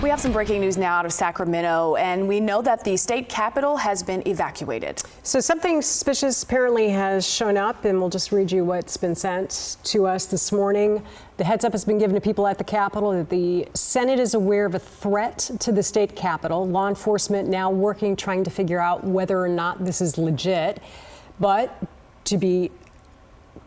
We have some breaking news now out of Sacramento, and we know that the state capitol has been evacuated. So something suspicious apparently has shown up, and we'll just read you what's been sent to us this morning. The heads up has been given to people at the Capitol that the Senate is aware of a threat to the state capitol. Law enforcement now working, trying to figure out whether or not this is legit. But to be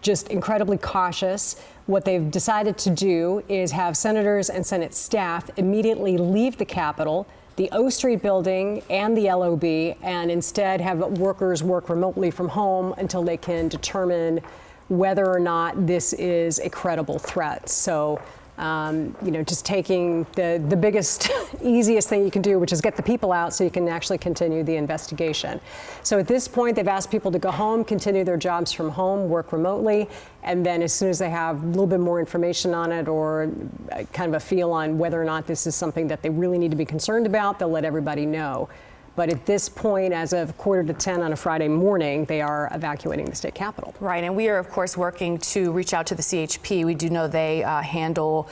just incredibly cautious, what they've decided to do is have senators and Senate staff immediately leave the Capitol, the O Street building, and the LOB, and instead have workers work remotely from home until they can determine whether or not this is a credible threat. So, just taking the biggest, easiest thing you can do, which is get the people out so you can actually continue the investigation. So at this point, they've asked people to go home, continue their jobs from home, work remotely, and then as soon as they have a little bit more information on it or kind of a feel on whether or not this is something that they really need to be concerned about, they'll let everybody know. But at this point, as of 9:45 on a Friday morning, they are evacuating the state capitol. Right, and we are, of course, working to reach out to the CHP. We do know they handle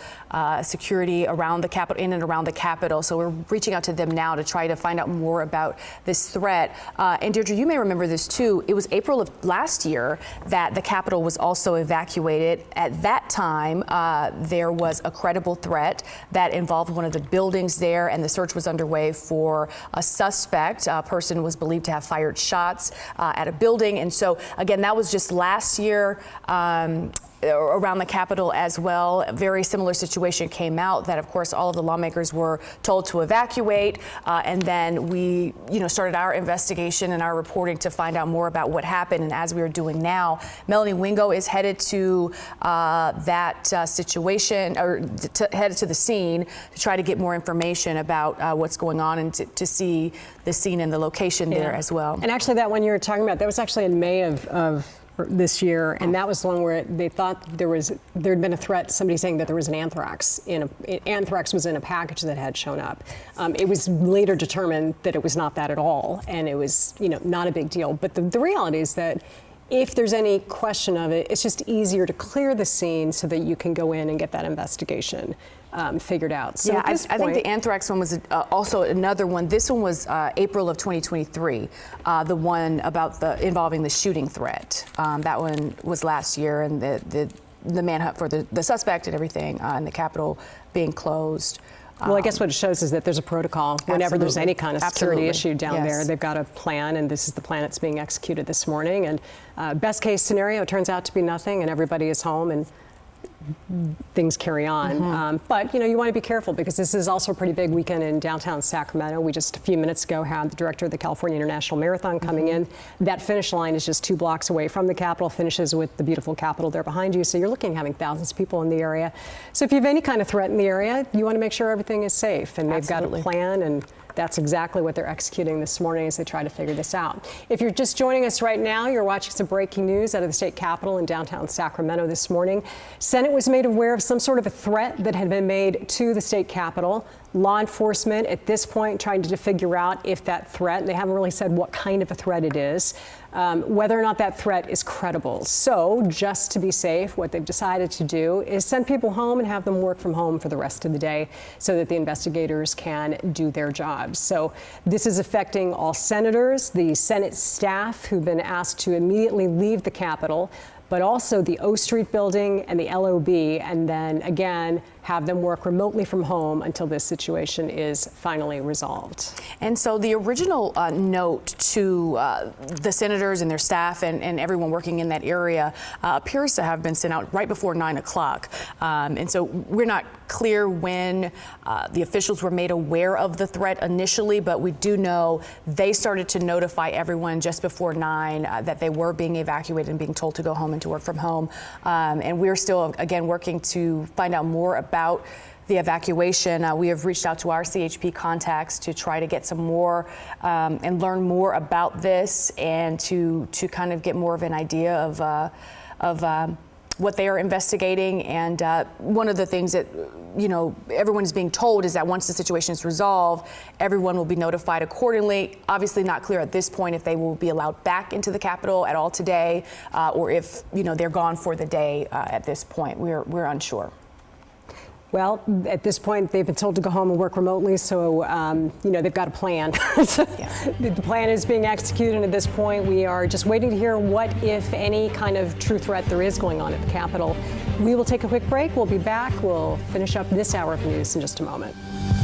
security around the Capitol, in and around the Capitol. So we're reaching out to them now to try to find out more about this threat. And Deirdre, you may remember this too. It was April of last year that the Capitol was also evacuated. At that time, there was a credible threat that involved one of the buildings there, and the search was underway for a suspect. A person was believed to have fired shots at a building. And so, again, that was just last year. Around the Capitol as well. A very similar situation came out that, of course, all of the lawmakers were told to evacuate. And then we, started our investigation and our reporting to find out more about what happened. And as we are doing now, Melanie Wingo is headed to that situation, or headed to the scene to try to get more information about what's going on and to see the scene and the location there as well. And actually, that one you were talking about, that was actually in May of this year, and that was the one where they thought there'd been a threat, somebody saying that there was an anthrax anthrax was in a package that had shown up. It was later determined that it was not that at all, and it was not a big deal. But the reality is that if there's any question of it, it's just easier to clear the scene so that you can go in and get that investigation figured out. So yeah, I think the anthrax one was also another one. This one was April of 2023, the one about involving the shooting threat. That one was last year, and the manhunt for the suspect and everything, and the Capitol being closed. Well, I guess what it shows is that there's a protocol whenever there's any kind of security issue down there. They've got a plan, and this is the plan that's being executed this morning. And best case scenario, it turns out to be nothing, and everybody is home, and things carry on. But you want to be careful, because this is also a pretty big weekend in downtown Sacramento. We just a few minutes ago had the director of the California International Marathon coming in. That finish line is just 2 blocks away from the Capitol, finishes with the beautiful Capitol there behind you. So you're looking at having thousands of people in the area. So if you have any kind of threat in the area, you want to make sure everything is safe, and they've got a plan, and that's exactly what they're executing this morning as they try to figure this out. If you're just joining us right now, you're watching some breaking news out of the state capitol in downtown Sacramento this morning. Senate was made aware of some sort of a threat that had been made to the state capitol. Law enforcement at this point trying to figure out if that threat, they haven't really said what kind of a threat it is, whether or not that threat is credible. So just to be safe, what they've decided to do is send people home and have them work from home for the rest of the day so that the investigators can do their jobs. So this is affecting all senators, the Senate staff who've been asked to immediately leave the Capitol, but also the O Street building and the LOB, and then again have them work remotely from home until this situation is finally resolved. And so the original note to the senators and their staff and everyone working in that area appears to have been sent out right before 9 o'clock. And so we're not clear when the officials were made aware of the threat initially, but we do know they started to notify everyone just before 9 that they were being evacuated and being told to go home and to work from home. And we're still, again, working to find out more about the evacuation. We have reached out to our CHP contacts to try to get some more and learn more about this, and to kind of get more of an idea of what they are investigating. And one of the things that everyone is being told is that once the situation is resolved, everyone will be notified accordingly. Obviously not clear at this point if they will be allowed back into the Capitol at all today, or if they're gone for the day at this point. We're unsure. Well, at this point, they've been told to go home and work remotely, so they've got a plan. The plan is being executed, and at this point, we are just waiting to hear what, if any, kind of true threat there is going on at the Capitol. We will take a quick break. We'll be back. We'll finish up this hour of news in just a moment.